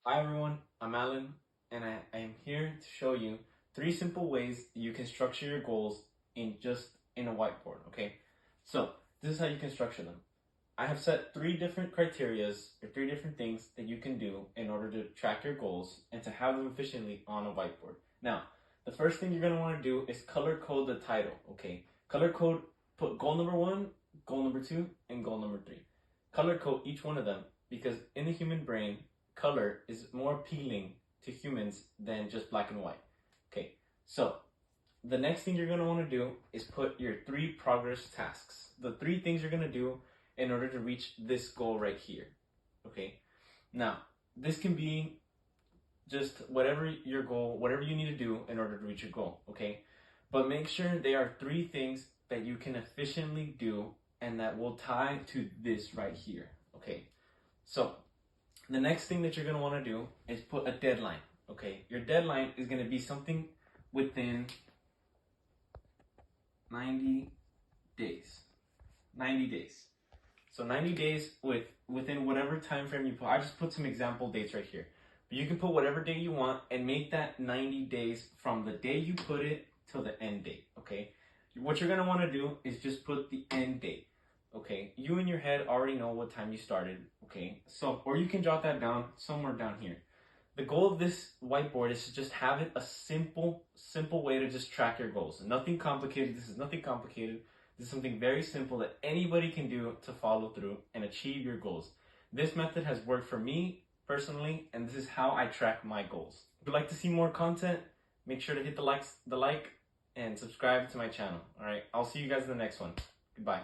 Hi everyone, I'm Alan, and I am here to show you 3 simple ways you can structure your goals in a whiteboard, okay? So, this is how you can structure them. I have set 3 different criterias or 3 different things that you can do in order to track your goals and to have them efficiently on a whiteboard. Now, the first thing you're going to want to do is color code the title, okay? Color code, put goal number 1, goal number 2, and goal number 3. Color code each one of them because in the human brain, color is more appealing to humans than just black and white. Okay, so the next thing you're going to want to do is put your 3 progress tasks. The 3 things you're going to do in order to reach this goal right here. Okay, now this can be just whatever your goal, whatever you need to do in order to reach your goal. Okay, but make sure they are 3 things that you can efficiently do and that will tie to this right here. Okay, so the next thing that you're going to want to do is put a deadline. Okay, your deadline is going to be something within 90 days. 90 days. So 90 days within whatever time frame you put. I just put some example dates right here. But you can put whatever date you want and make that 90 days from the day you put it till the end date. Okay, what you're going to want to do is just put the end date. Okay, you in your head already know what time you started. Okay, so or you can jot that down somewhere down here. The goal of this whiteboard is to just have it a simple way to just track your goals. Nothing complicated. This is nothing complicated. This is something very simple that anybody can do to follow through and achieve your goals. This method has worked for me personally, and this is how I track my goals. If you'd like to see more content, make sure to hit the like, and subscribe to my channel. All right, I'll see you guys in the next one. Goodbye.